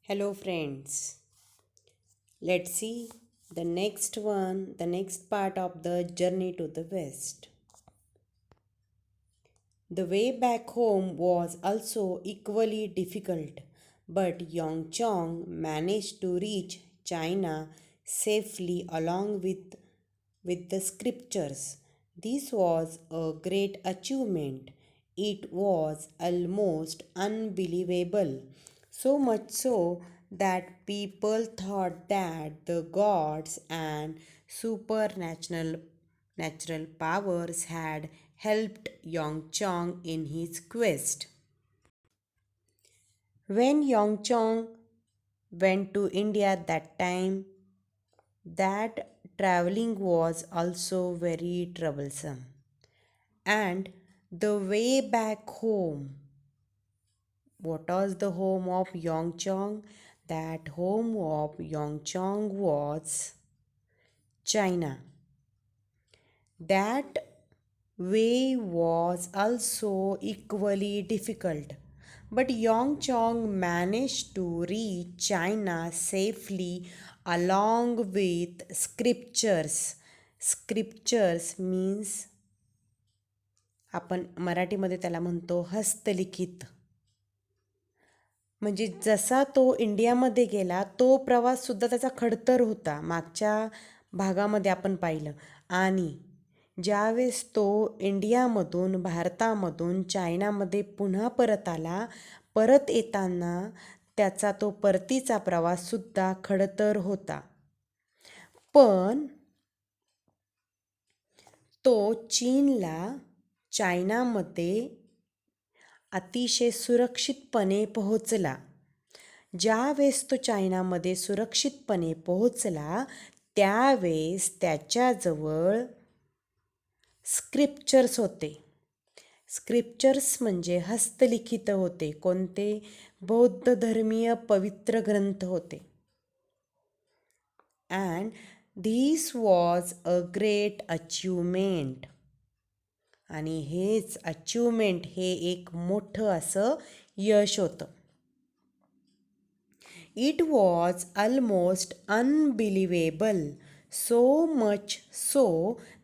Hello, friends. Let's see the next part of the journey to the West. The way back home was also equally difficult, but Yong Chong managed to reach China safely along with the scriptures. This was a great achievement. It was almost unbelievable, so much so that people thought that the gods and supernatural natural powers had helped Yong Chong in his quest. When Yong Chong went to India that time, that traveling was also very troublesome. And the way back home, what was the home of Yongchong? That home of Yongchong was China. That way was also equally difficult. But Yongchong managed to reach China safely along with scriptures. Scriptures means आपण मराठीमध्ये त्याला म्हणतो हस्तलिखित. म्हणजे जसा तो इंडियामध्ये गेला तो प्रवाससुद्धा त्याचा खडतर होता. मागच्या भागामध्ये आपण पाहिलं. आणि ज्यावेळेस तो इंडियामधून भारतामधून चायनामध्ये पुन्हा परत आला, परत येताना त्याचा तो परतीचा प्रवाससुद्धा खडतर होता. पण तो चीनला चायनामध्ये अतिशय सुरक्षितपणे पोहोचला. ज्यावेळेस तो चायनामध्ये सुरक्षितपणे पोहोचला त्यावेळेस त्याच्याजवळ स्क्रिप्चर्स होते. स्क्रिप्चर्स म्हणजे हस्तलिखित होते. कोणते? बौद्ध धर्मीय पवित्र ग्रंथ होते. And this was a great achievement. आणि हेच अचिव्हमेंट हे एक मोठं असं यश होतं. It was almost unbelievable, so much so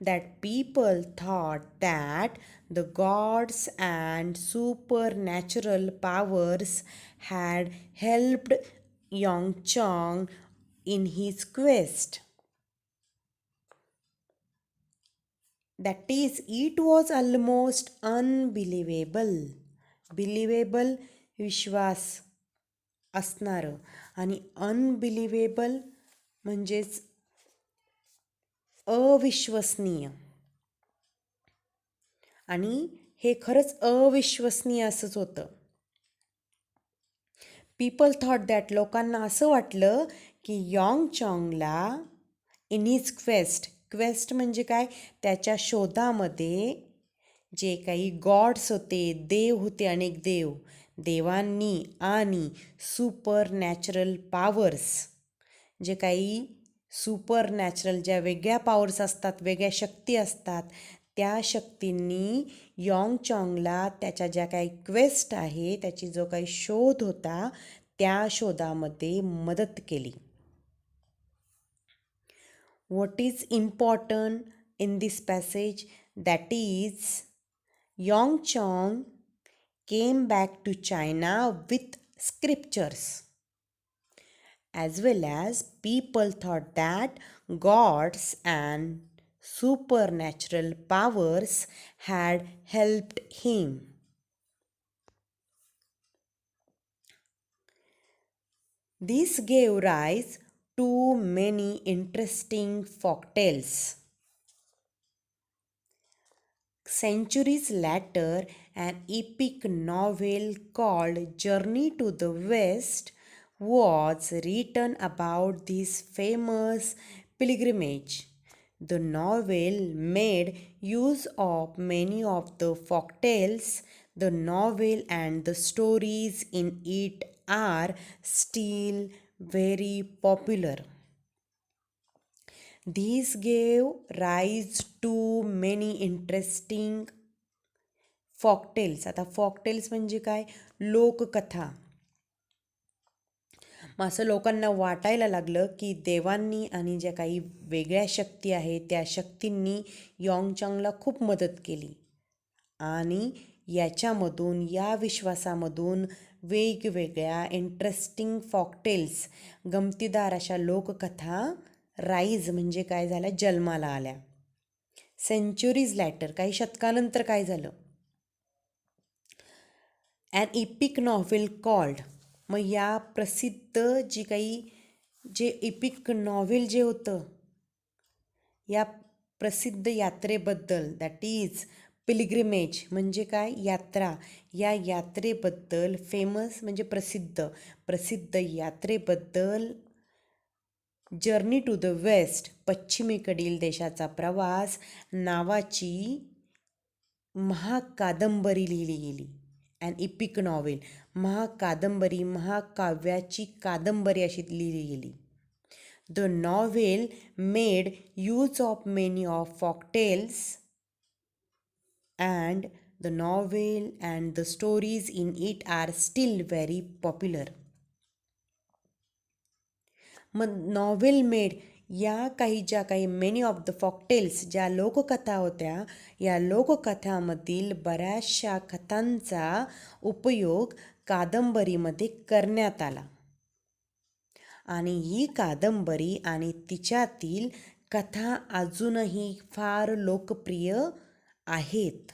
that people thought that the gods and supernatural powers had helped Yongchong in his quest. That is, it was almost unbelievable. Believable विश्वास असणारं आणि unbelievable म्हणजेच अविश्वसनीय. आणि हे खरंच अविश्वसनीय असंच होतं. पीपल थॉट दॅट लोकांना असं वाटलं की यॉंग चॉंगला इन हिज क्वेस्ट म्हणजे काय? त्याच्या शोधामध्ये जे काही गॉड्स होते, देव होते, अनेक देवांनी आणि सुपर नॅचरल पॉवर्स, जे काही सुपर नॅचरल ज्या वेगळ्या पॉवर्स असतात, वेगळ्या शक्ती असतात, त्या शक्तींनी यॉंग चॉंगला त्याच्या ज्या काही क्वेस्ट आहे, त्याची जो काही शोध होता, त्या शोधामध्ये मदत केली. What is important in this passage? That is, Yong Chong came back to China with scriptures, as well as people thought that gods and supernatural powers had helped him. This gave rise to many interesting folktales. Centuries later, an epic novel called Journey to the West was written about this famous pilgrimage. The novel made use of many of the folktales. The novel and the stories in it are still very popular. These gave rise to many interesting folktales. आता folktales म्हणजे काय? लोककथा. मग असं लोकांना वाटायला लागलं की देवांनी आणि ज्या काही वेगळ्या शक्ती आहेत त्या शक्तींनी यॉंगचांगला खूप मदत केली आणि याच्यामधून या विश्वासामधून वेगवेगळ्या इंटरेस्टिंग फॉकटेल्स गमतीदार अशा लोककथा राईज म्हणजे काय झाल्या जन्माला आल्या. सेंच्युरीज लॅटर काही शतकानंतर काय झालं, ॲन इपिक नॉव्हेल कॉल्ड, मग या प्रसिद्ध जी काही जे इपिक नॉव्हेल जे होतं या प्रसिद्ध यात्रेबद्दल, दॅट इज पिलग्रिमेज म्हणजे काय यात्रा, या यात्रेबद्दल फेमस म्हणजे प्रसिद्ध प्रसिद्ध यात्रेबद्दल जर्नी टू द वेस्ट पश्चिमेकडील देशाचा प्रवास नावाची महाकादंबरी लिहिली गेली. अँड इपिक नॉव्हेल महाकादंबरी महाकाव्याची कादंबरी अशी लिहिली गेली. The novel made use of many of folktales and the novel and the stories in it are still very popular. मग नॉव्हेल मेड या काही ज्या काही मेनी ऑफ द फॉकटेल्स ज्या लोककथा होत्या या लोककथांमधील बऱ्याचशा कथांचा उपयोग कादंबरीमध्ये करण्यात आला आणि ही कादंबरी आणि तिच्यातील कथा अजूनही फार लोकप्रिय आहेत.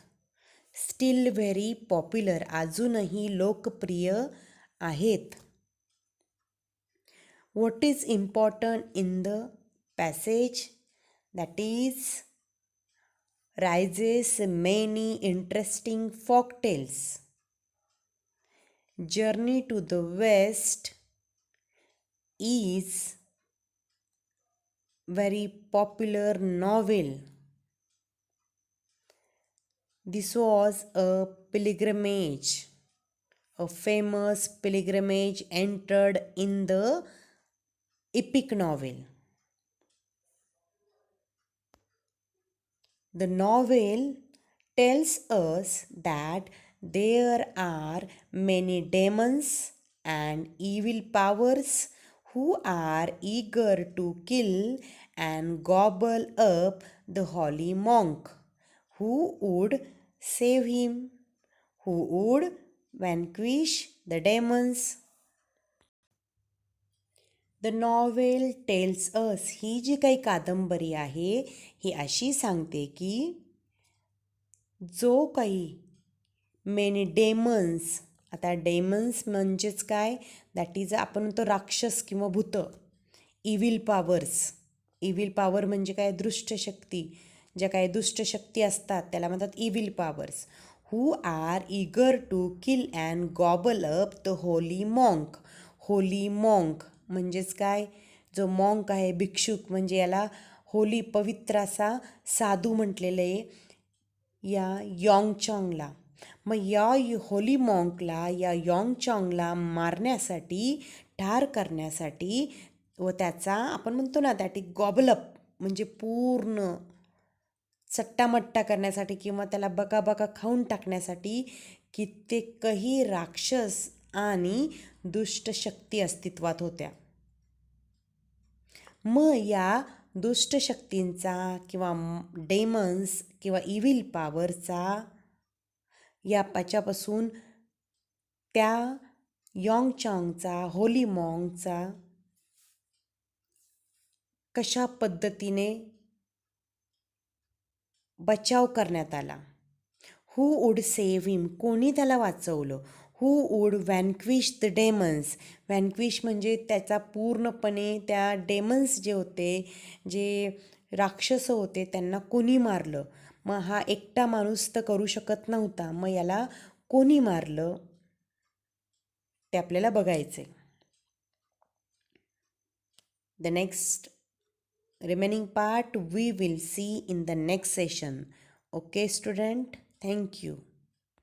स्टील व्हेरी पॉप्युलर अजूनही लोकप्रिय आहेत. What is important in the passage? That is rises many interesting folktales. Journey to the West is very popular novel. This was a pilgrimage. A famous pilgrimage entered in the epic novel. The novel tells us that there are many demons and evil powers who are eager to kill and gobble up the holy monk who would save him, who would vanquish the demons. The novel tells us ही जी काही कादंबरी आहे ही अशी सांगते की जो काही मेनी डेमन्स, आता डेमन्स म्हणजेच काय, दॅट इज आपण म्हणतो राक्षस किंवा भूत. इव्हिल पॉवर्स, इव्हिल पॉवर म्हणजे काय दृष्ट शक्ती, ज्या काही दुष्ट शक्ती असतात त्याला म्हणतात evil powers. Who are eager to kill and gobble up the holy monk. Holy monk म्हणजेच काय, जो मॉन्क आहे भिक्षुक, म्हणजे याला होली पवित्र असा साधू म्हटलेलं आहे या यॉंगचांगला. मग या होली मॉन्कला या यॉंगचांगला मारण्यासाठी, ठार करण्यासाठी व त्याचा आपण म्हणतो ना दॅट इज गॉबलअप म्हणजे पूर्ण चट्टामट्टा करण्यासाठी किंवा त्याला बकाबका खाऊन टाकण्यासाठी कित्येकही राक्षस आणि दुष्ट शक्ती अस्तित्वात होत्या. मग या दुष्ट शक्तींचा किंवा डेमन्स किंवा इव्हिल पॉवरचा या पाच्यापासून त्या यॉंगचांगचा होली मॉन्कचा कशा पद्धतीने बचाव करण्यात आला. हू वूड सेव्ह हिम, कोणी त्याला वाचवलं. हू वूड व्हॅन्क्विश द डेमन्स, व्हॅन्क्विश म्हणजे त्याचा पूर्णपणे त्या डेमन्स जे होते, जे राक्षस होते त्यांना कोणी मारलं. मग हा एकटा माणूस तर करू शकत नव्हता, मग याला कोणी मारलं ते आपल्याला बघायचं आहे. The next remaining part we will see in the next session. Okay student, thank you.